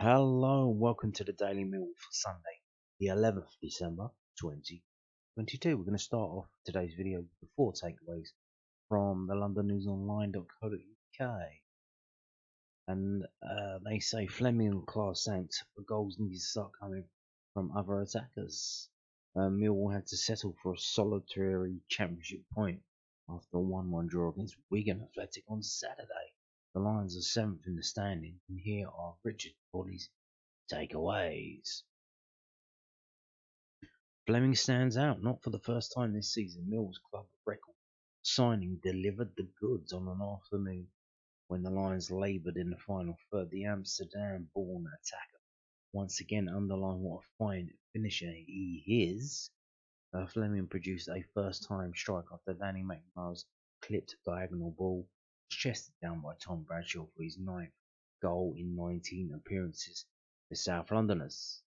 Hello and welcome to the Daily Millwall for Sunday, the 11th of December 2022. We're going to start off today's video with the 4 takeaways from the londonnewsonline.co.uk. And they say Fleming and Class Saints for goals need to start coming from other attackers. Millwall had to settle for a solitary championship point after a 1-1 draw against Wigan Athletic on Saturday. The Lions are 7th in the standing, and here are Richard Bodies takeaways. Fleming stands out, not for the first time this season. Mill's club record signing delivered the goods on an afternoon when the Lions laboured in the final third. The Amsterdam-born attacker once again underlined what a fine finisher he is. Fleming produced a first-time strike after Danny McNair's clipped diagonal ball, chested down by Tom Bradshaw for his 9th goal in 19 appearances for South Londoners.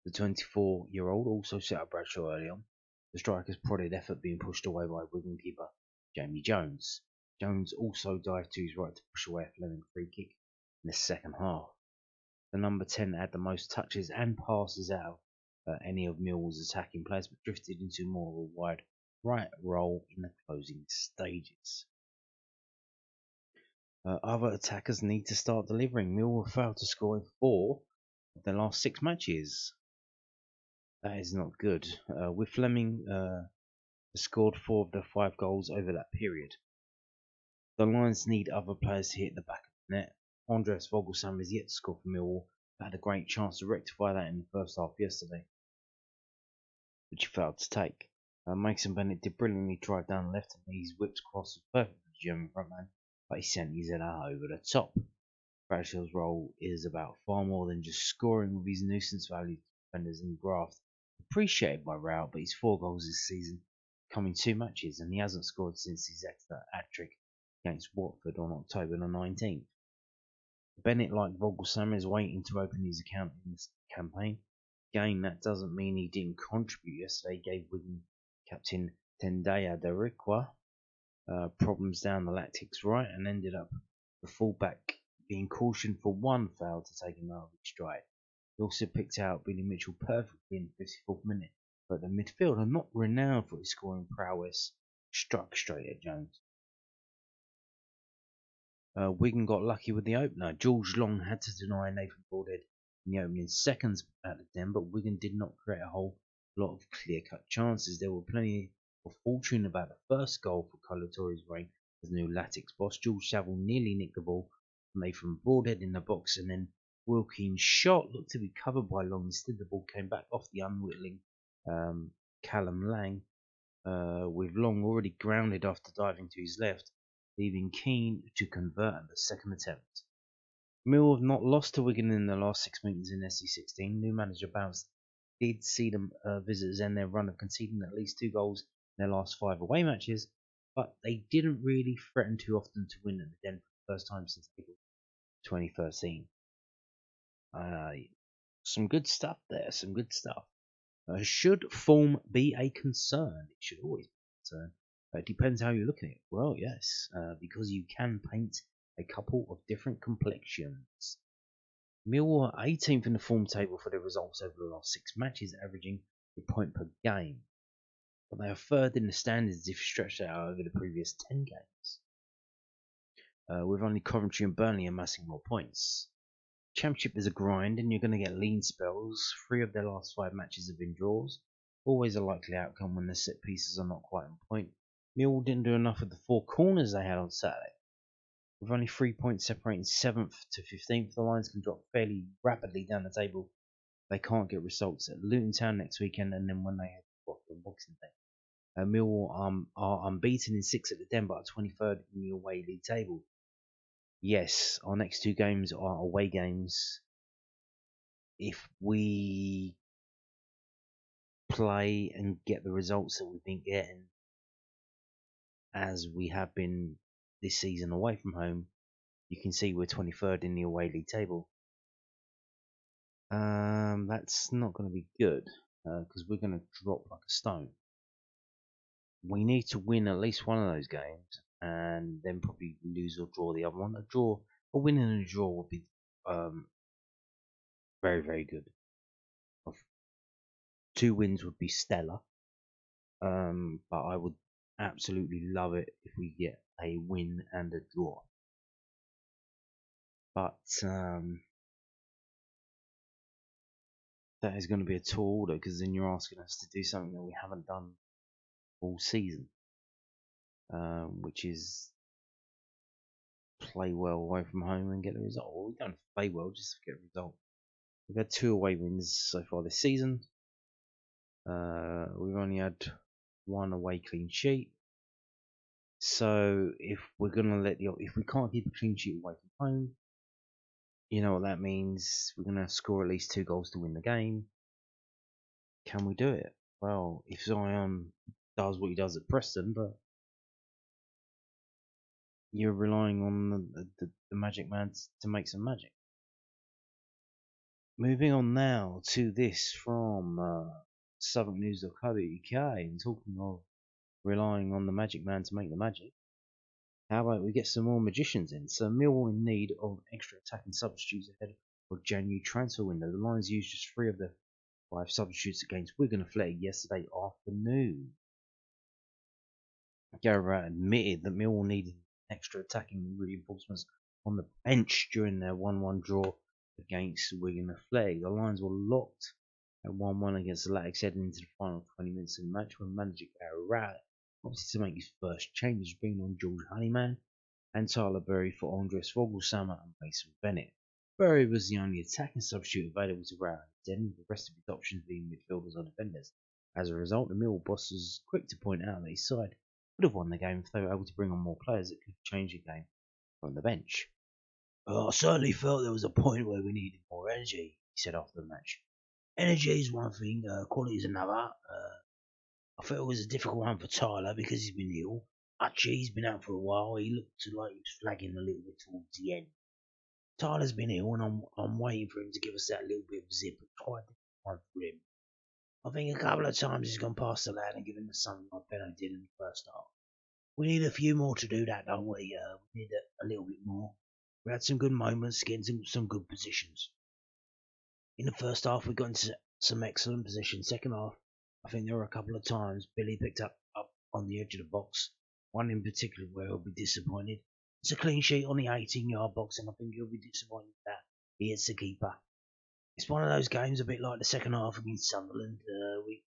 The 24-year-old also set up Bradshaw early on, the striker's prodded effort being pushed away by Wigan keeper Jamie Jones. Jones also dived to his right to push away a Fleming free kick in the second half. The number 10 had the most touches and passes out of any of Millwall's attacking players, but drifted into more of a wide right role in the closing stages. Other attackers need to start delivering. Millwall failed to score in 4 of their last 6 matches. That is not good. With Fleming scored 4 of the 5 goals over that period. The Lions need other players to hit the back of the net. Andreas Vogelsam is yet to score for Millwall, but had a great chance to rectify that in the first half yesterday, which he failed to take. Mason Bennett did brilliantly drive down the left, and his whipped cross was perfect for the German frontman, but he sent his header over the top. Bradshaw's role is about far more than just scoring with his nuisance value defenders and graft. Appreciated by Rowett, but his 4 goals this season come in 2 matches, and he hasn't scored since his extra hat-trick against Watford on October the 19th. Bennett, like Vogelsam, is waiting to open his account in this campaign. Again, that doesn't mean he didn't contribute yesterday. He gave Wigan captain Tendaya Darikwa problems down the lactics right, and ended up the fullback being cautioned for 1 foul to take him out of his stride. He also picked out Billy Mitchell perfectly in the 54th minute, but the midfielder, not renowned for his scoring prowess, struck straight at Jones. Wigan got lucky with the opener. George Long had to deny Nathan Broadhead in the opening seconds at the Den, but Wigan did not create a whole lot of clear-cut chances. There were plenty of fortune about the first goal for Colatori's reign as new Latics boss. George Saville nearly nicked the ball from Nathan Broadhead in the box, and then Wilkins' shot looked to be covered by Long. Instead, the ball came back off the unwilling Callum Lang, with Long already grounded after diving to his left, leaving Keane to convert at the second attempt. Mill have not lost to Wigan in the last 6 meetings in SC16. New manager Bounce did see the visitors end their run of conceding at least 2 goals in their last 5 away matches, but they didn't really threaten too often to win at the Den for the first time since April 2013. Some good stuff there, some good stuff. Should form be a concern? It should always be a concern. It depends how you look at it. Well, yes, because you can paint a couple of different complexions. Millwall are 18th in the form table for their results over the last 6 matches, averaging a point per game. But they are 3rd in the standings if stretched out over the previous 10 games, with only Coventry and Burnley amassing more points. Championship is a grind, and you're going to get lean spells. 3 of their last 5 matches have been draws. Always a likely outcome when the set pieces are not quite on point. Millwall didn't do enough with the 4 corners they had on Saturday. With only 3 points separating 7th to 15th, the Lions can drop fairly rapidly down the table. They can't get results at Luton Town next weekend, and then when they head to Watford on Boxing Day. Millwall are unbeaten in 6 at the Den, but are 23rd in the away league table. Yes, our next 2 games are away games. If we play and get the results that we've been getting, as we have been this season away from home, you can see we're 23rd in the away league table. That's not going to be good, because we're going to drop like a stone. We need to win at least one of those games, and then probably lose or draw the other one. A win and a draw would be Very, very good. Of 2 wins would be stellar. But I would absolutely love it if we get a win and a draw. But that is going to be a tall order, because then you're asking us to do something that we haven't done all season, which is play well away from home and get a result. Well, we don't play well just to get a result. We've had 2 away wins so far this season. We've only had 1 away clean sheet. So if we're gonna if we can't keep a clean sheet away from home, you know what that means. We're gonna score at least 2 goals to win the game. Can we do it? Well, if Zion does what he does at Preston, but you're relying on the magic man to make some magic. Moving on now to this from southwarknews.co.uk, and talking of relying on the magic man to make the magic, how about we get some more magicians in? So Millwall in need of extra attacking substitutes ahead of January transfer window. The Lions used just 3 of the 5 substitutes against Wigan Athletic yesterday afternoon. Gary Rowett admitted that Millwall needed extra attacking reinforcements on the bench during their 1-1 draw against Wigan Athletic. The Lions were locked at 1-1 against the Latics heading into the final 20 minutes of the match, when manager Gary Rowett opted to make his first changes, bringing on George Honeyman and Tyler Berry for Andres Vogelsammer and Mason Bennett. Berry was the only attacking substitute available to Rowett, then the rest of his options being midfielders or defenders. As a result, the Millwall boss was quick to point out that his side would have won the game if they were able to bring on more players that could change the game from the bench. I certainly felt there was a point where we needed more energy, he said after the match. Energy is one thing, quality is another. I felt it was a difficult one for Tyler because he's been ill. Archie's been out for a while. He looked like he was flagging a little bit towards the end. Tyler's been ill, and I'm waiting for him to give us that little bit of zip and try to one for him. I think a couple of times he's gone past the lad and given us something like Benno did in the first half. We need a few more to do that, don't we? We need a little bit more. We had some good moments, getting some good positions. In the first half, we got into some excellent positions. Second half, I think there were a couple of times Billy picked up on the edge of the box. One in particular where he'll be disappointed. It's a clean sheet on the 18-yard box, and I think he'll be disappointed that he hits the keeper. It's one of those games, a bit like the second half against Sunderland. We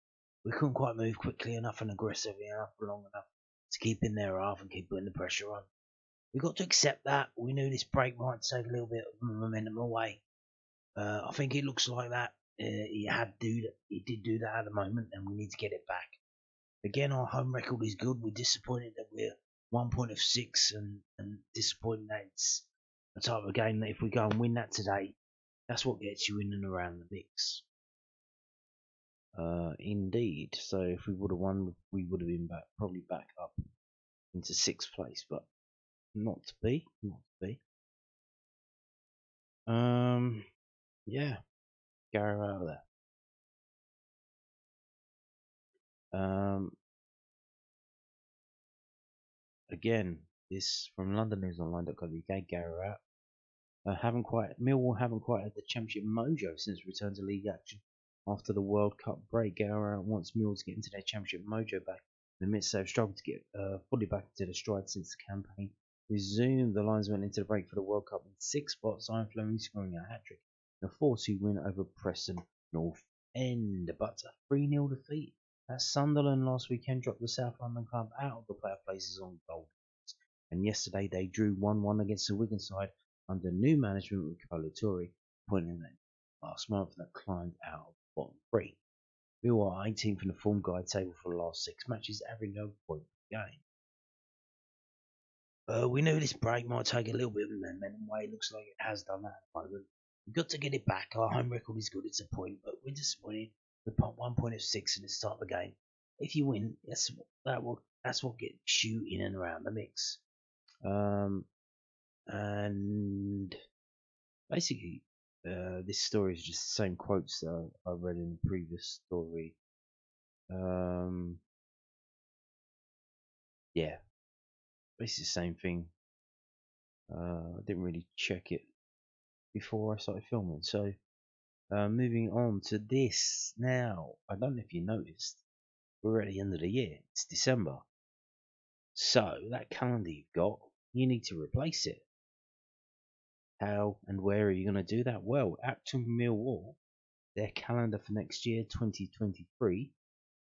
couldn't quite move quickly enough and aggressively enough for long enough to keep in their half and keep putting the pressure on. We got to accept that. We knew this break might take a little bit of momentum away. I think it looks like that. He did do that at the moment, and we need to get it back. Again, our home record is good. We're disappointed that we're 1 point of 6, and disappointed that it's the type of game that if we go and win that today, that's what gets you in and around the mix. Indeed. So if we would have won, we would have been probably back up into 6th place, but not to be. Yeah, Gary out there. Again, this from LondonNewsOnline.co.uk. Gary Rowett. Millwall haven't quite had the championship mojo since return to league action after the World Cup break. Gary Rowett wants Millwall to get into their championship mojo back. In the midst, they've struggled to get fully back into the stride since the campaign resumed. The Lions went into the break for the World Cup in 6 spots. Iron Fleming scoring a hat-trick in a 4-2 win over Preston North End, but a 3-0 defeat at Sunderland last weekend dropped the South London club out of the playoff places on goal. And yesterday they drew 1-1 against the Wigan side under new management with Carlo Torre, appointing them last month that climbed out of the bottom 3. We were 18th in the form guide table for the last 6 matches, averaging over point per game. We knew this break might take a little bit of momentum away. It looks like it has done that at the moment. We've got to get it back. Our home record is good, it's a point, but we're disappointed. We're 1 point of 6 in this type of game. If you win, that's what gets you in and around the mix. And basically, this story is just the same quotes that I read in the previous story. Yeah, basically the same thing. I didn't really check it before I started filming, so Moving on to this now. I don't know if you noticed, we're at the end of the year. It's December. So that calendar you've got, you need to replace it. How and where are you going to do that? Well, Achtung Millwall, their calendar for next year, 2023,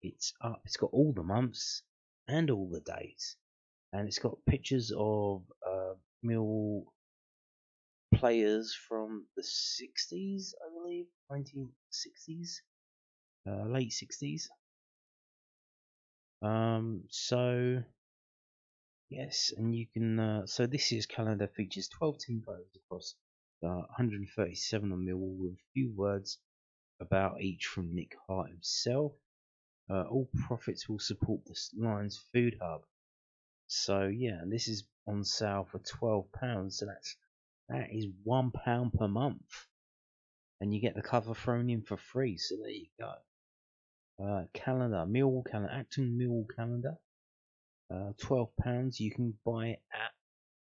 it's up. It's got all the months and all the days, and it's got pictures of Millwall players from the 60s, I believe, 1960s, late 60s. So yes, and you can. So this year's calendar features 12 team photos across 137 on Millwall, with a few words about each from Nick Hart himself. All profits will support the Lions Food Hub. So yeah, and this is on sale for £12. So that is £1 per month, and you get the cover thrown in for free. So there you go. Calendar, Millwall calendar, Acton Millwall calendar. £12. You can buy it at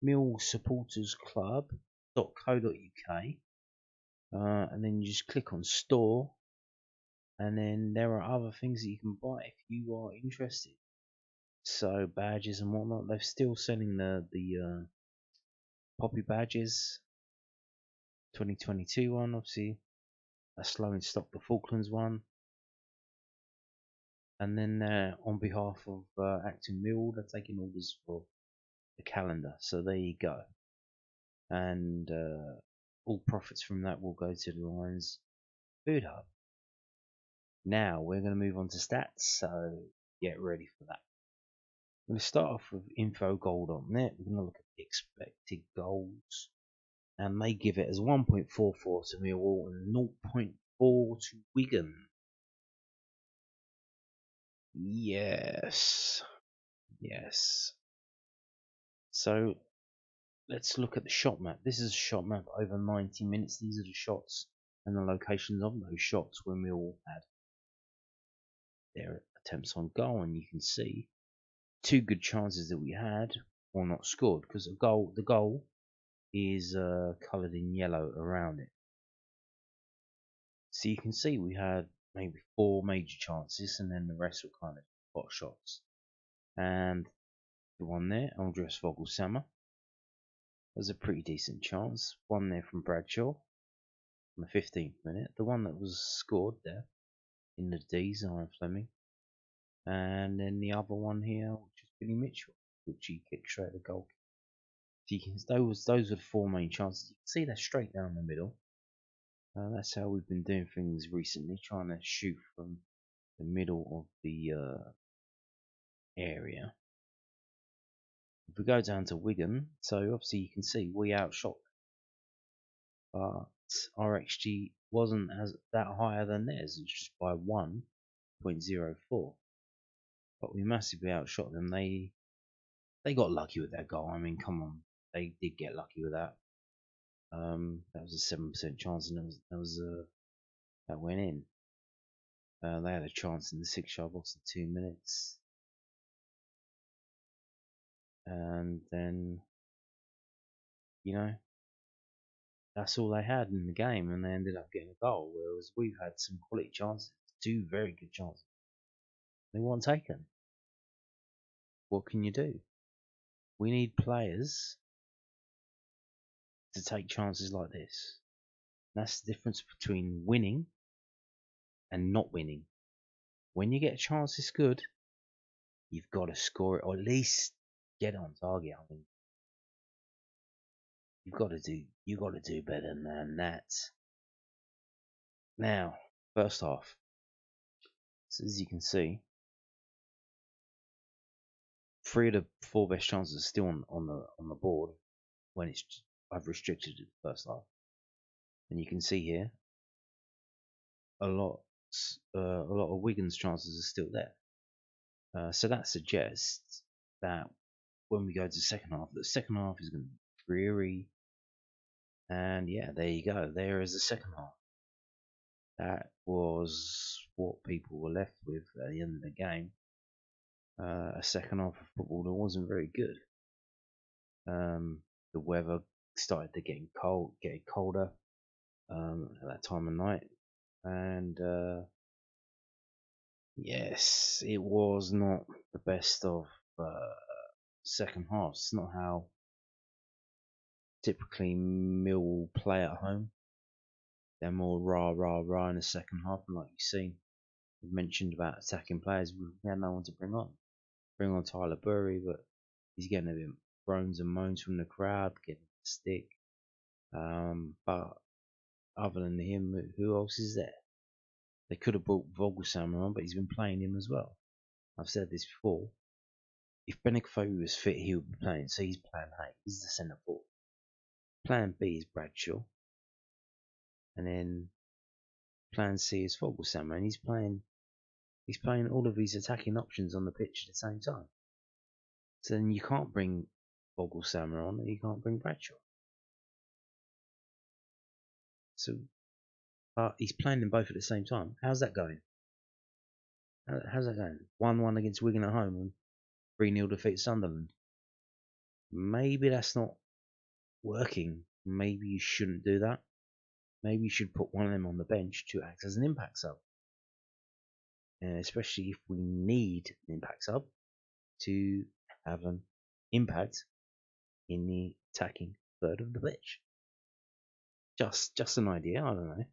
millsupportersclub.co.uk, and then you just click on store, and then there are other things that you can buy if you are interested. So badges and whatnot, they're still selling the Poppy badges, 2022 one, obviously a slow in stock, the Falklands one, and then on behalf of Acton Mill, they're taking orders for the calendar. So there you go, and all profits from that will go to the Lions Food Hub. Now we're going to move on to stats, so get ready for that. I'm going to start off with info goal.net. We're going to look at the expected goals, and they give it as 1.44 to Millwall and 0.4 to Wigan. Yes. So let's look at the shot map. This is a shot map over 90 minutes. These are the shots and the locations of those shots where Millwall had their attempts on goal, and you can see two good chances that we had or not scored, because the goal is coloured in yellow around it. So you can see we had maybe 4 major chances, and then the rest were kind of pot shots. And the one there, Andreas Vogelshammer, was a pretty decent chance. One there from Bradshaw on the 15th minute. The one that was scored there in the D's, Iron Fleming. And then the other one here, which is Billy Mitchell, which he kicked straight at the goal. So those were the 4 main chances. You can see they're straight down the middle. That's how we've been doing things recently, trying to shoot from the middle of the area. If we go down to Wigan, so obviously you can see we outshot, but our XG wasn't as that higher than theirs. It's just by 1.04, but we massively outshot them. They got lucky with that goal. I mean, come on, they did get lucky with that. That was a 7% chance, and that went in. They had a chance in the 6-yard box in 2 minutes, and then that's all they had in the game, and they ended up getting a goal. Whereas we've had some quality chances, 2 very good chances. They weren't taken. What can you do? We need players to take chances like this. That's the difference between winning and not winning. When you get a chance it's good, you've got to score it, or at least get on target. I mean, you've got to do better than that. Now, first half. So as you can see, 3 of the 4 best chances are still on the board when I've restricted it first half. And you can see here a lot of Wigan's chances are still there. So that suggests that when we go to the second half is going to be dreary. And yeah, there you go. There is the second half. That was what people were left with at the end of the game. A second half of football that wasn't very good. The weather started to getting colder at that time of night. And yes, it was not the best of second halves. It's not how typically Millwall play at home. They're more rah in the second half, and like you've seen, we've mentioned about attacking players. We had no one to bring on. Bring on Tyler Burry, but he's getting a bit groans and moans from the crowd, getting a stick. But other than him, who else is there? They could have brought Vogelsammer on, but he's been playing him as well. I've said this before. If Benicofo was fit, he would be playing. So he's plan A. He's the centre forward. Plan B is Bradshaw, and then Plan C is Vogelsammer, and he's playing. He's playing all of these attacking options on the pitch at the same time. So then you can't bring Vogelsammer on, and you can't bring Bradshaw. So, but he's playing them both at the same time. How's that going? How's that going? 1-1 against Wigan at home and 3-0 defeat Sunderland. Maybe that's not working. Maybe you shouldn't do that. Maybe you should put one of them on the bench to act as an impact sub. Especially if we need an impact sub to have an impact in the attacking third of the pitch. Just an idea, I don't know.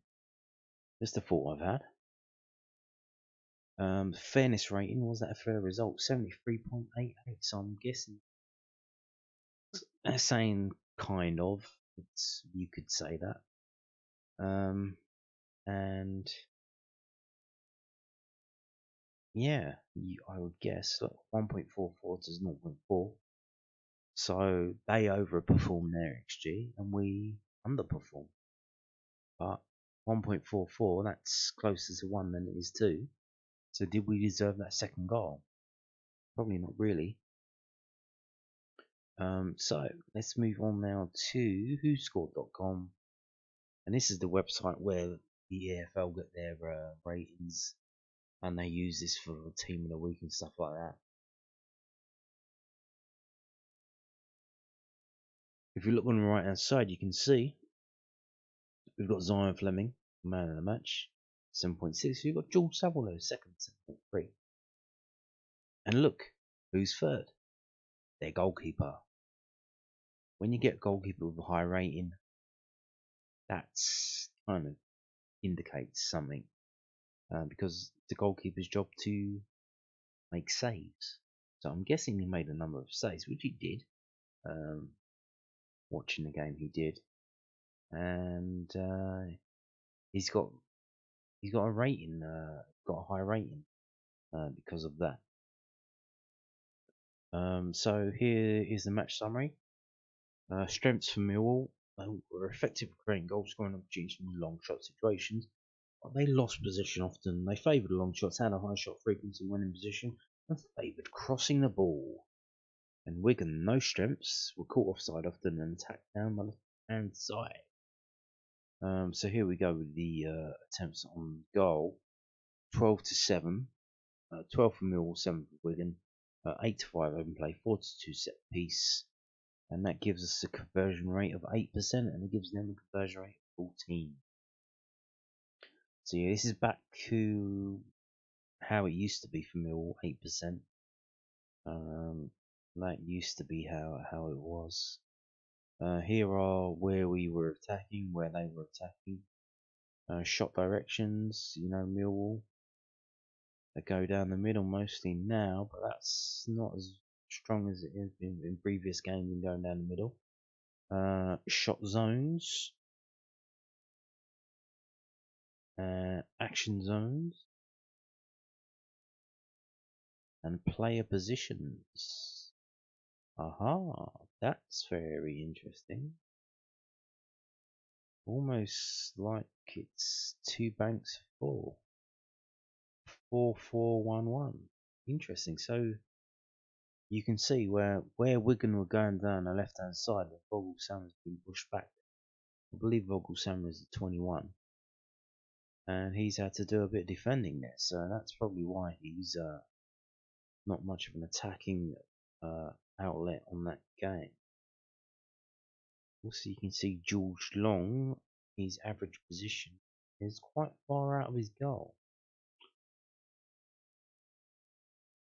Just a thought I've had. Fairness rating, was that a fair result? 73.88, so I'm guessing saying kind of. You could say that. And yeah, I would guess 1.44 to 0.4. So they overperform their XG and we underperform. But 1.44, that's closer to 1 than it is 2. So did we deserve that second goal? Probably not really. So let's move on now to whoscored.com. And this is the website where the EFL get their ratings, and they use this for the team of the week and stuff like that. If you look on the right hand side, you can see we've got Zion Fleming, man of the match, 7.6. We've got George Savile, second, 7.3. And look, who's third? Their goalkeeper. When you get a goalkeeper with a high rating, that's kind of indicates something. Because the goalkeeper's job to make saves. So I'm guessing he made a number of saves, which he did. Watching the game, he did, and he's got a rating, got a high rating because of that. So here is the match summary. Strengths for Millwall: were effective at creating goal scoring opportunities from long shot situations. But they lost possession often. They favoured long shots, had a high shot frequency when in position, and favoured crossing the ball. And Wigan, no strengths, were caught offside often and attacked down the left-hand side. So here we go with the attempts on goal. 12 to 7. 12 for Millwall, 7 for Wigan. 8 to 5 open play, 4 to 2 set piece. And that gives us a conversion rate of 8%, and it gives them a conversion rate of 14. So yeah, this is back to how it used to be for Millwall, 8%. That used to be how it was. Here are where we were attacking, where they were attacking. Shot directions, Millwall. They go down the middle mostly now, but that's not as strong as it is in previous games in going down the middle. Shot zones. Action zones. And player positions. Aha, that's very interesting. Almost like it's 2 banks of 4. 4-4-1-1. Interesting. So you can see where Wigan were going down the left hand side, the Vogelsammer's been pushed back. I believe Vogelsammer is at 21. And he's had to do a bit of defending there, so that's probably why he's not much of an attacking outlet on that game. Also, you can see George Long, his average position is quite far out of his goal.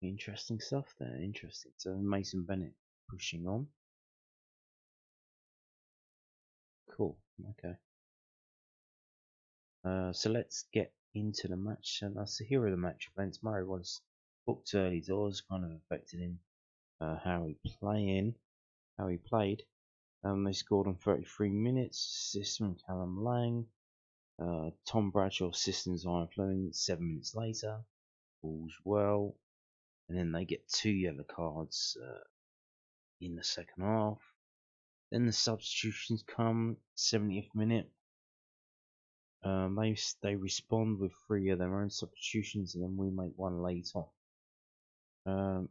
Interesting stuff there, interesting. So Mason Bennett pushing on. Cool, okay. So let's get into the match. And that's the hero of the match against Murray Wallace. Booked early doors, kind of affected him. How he played. They scored on 33 minutes. Assist from Callum Lang. Tom Bradshaw assists Ian Fleming 7 minutes later. All's well. And then they get 2 yellow cards in the second half. Then the substitutions come, 70th minute. They respond with 3 of their own substitutions, and then we make 1 late on.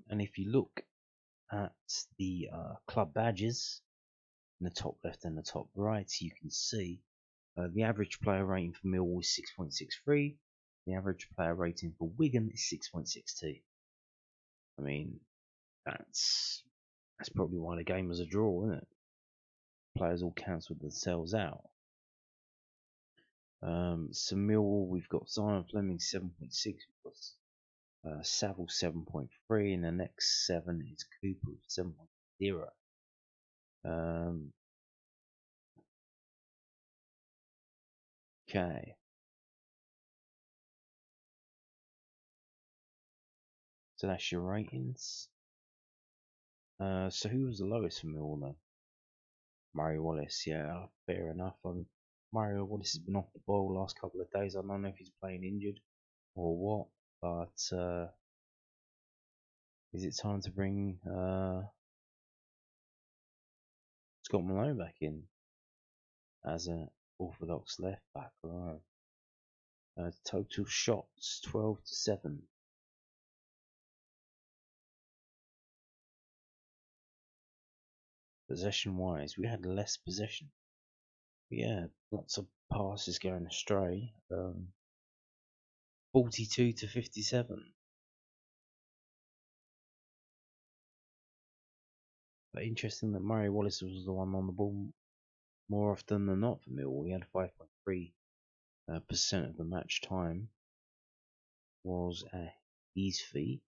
And if you look at the club badges in the top left and the top right, you can see the average player rating for Millwall is 6.63. The average player rating for Wigan is 6.62. I mean, that's probably why the game was a draw, isn't it? Players all cancelled themselves out. So Millwall, we've got Zion Fleming 7.6, we've got Saville 7.3, and the next 7 is Cooper with 7.0. Okay. So that's your ratings. So who was the lowest for Millwall then? Murray Wallace, yeah, fair enough. Murray Wallace has been off the ball the last couple of days. I don't know if he's playing injured or what, but is it time to bring Scott Malone back in as an orthodox left back? Right. Total shots 12-7. Possession wise, we had less possession. Yeah, lots of passes going astray. 42-57. But interesting that Murray Wallace was the one on the ball more often than not for Millwall. He had 5.3% of the match time was at his feet.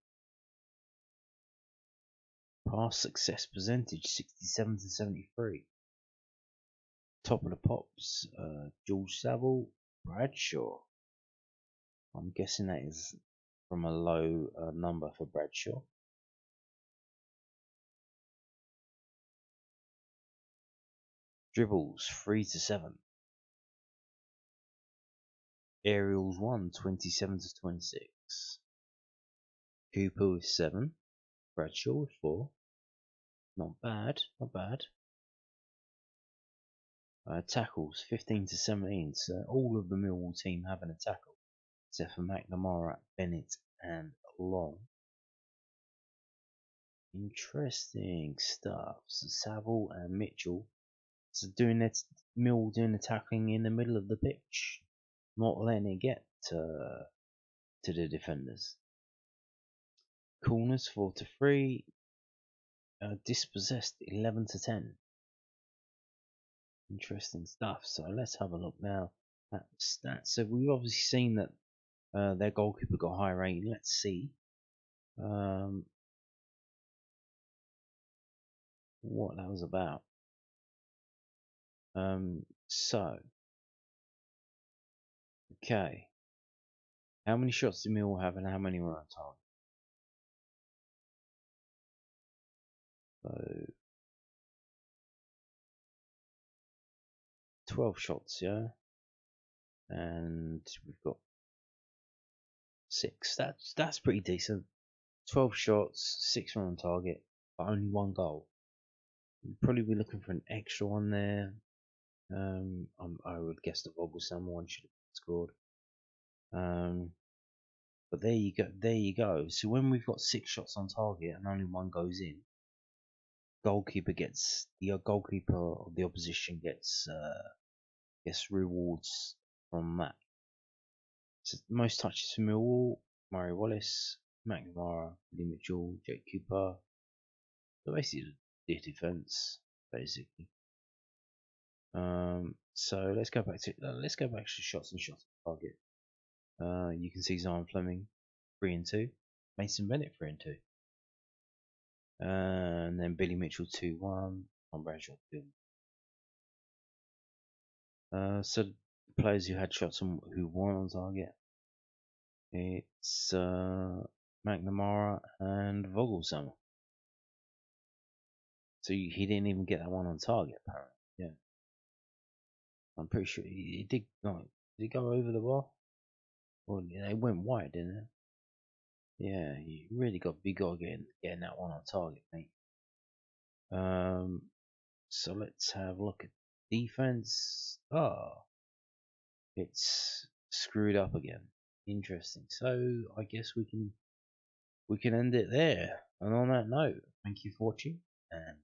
Pass success percentage 67-73. Top of the pops, George Saville, Bradshaw. I'm guessing that is from a low number for Bradshaw. Dribbles 3-7. Aerials 1, 27-26. Cooper with 7. Bradshaw with 4. Not bad, not bad. Tackles 15-17. So all of the Millwall team having a tackle, except for McNamara, Bennett, and Long. Interesting stuff. So Saville and Mitchell, so Millwall doing the tackling in the middle of the pitch, not letting it get to the defenders. Corners 4-3. Dispossessed 11-10. Interesting stuff. So let's have a look now at the stats. So we've obviously seen that their goalkeeper got high rating. Let's see what that was about. So okay, how many shots did Millwall have and how many were on target? So 12 shots, yeah, and we've got 6. That's pretty decent. 12 shots, 6 were on target, but only 1 goal. You'd probably be looking for an extra one there. I would guess the Vogelsam one should have scored. But there you go. There you go. So when we've got 6 shots on target and only 1 goes in, the goalkeeper of the opposition gets rewards from that. So most touches for Millwall: Murray Wallace, McNamara, Lee Mitchell, Jake Cooper. So basically the defence, basically. So let's go back to shots and shots on target. You can see Zion Fleming 3 and 2, Mason Bennett 3 and 2, and then Billy Mitchell 2-1, Tom Bradshaw 2. So the players who had shots on who weren't on target, it's McNamara and Vogelsummer. So he didn't even get that one on target, apparently. Yeah, I'm pretty sure he did. Like, did he go over the bar? Well, yeah, it went wide, didn't it? Yeah, you really got getting that one on target, mate. So let's have a look at defense. Oh, it's screwed up again. Interesting. So I guess we can end it there. And on that note, thank you for watching, and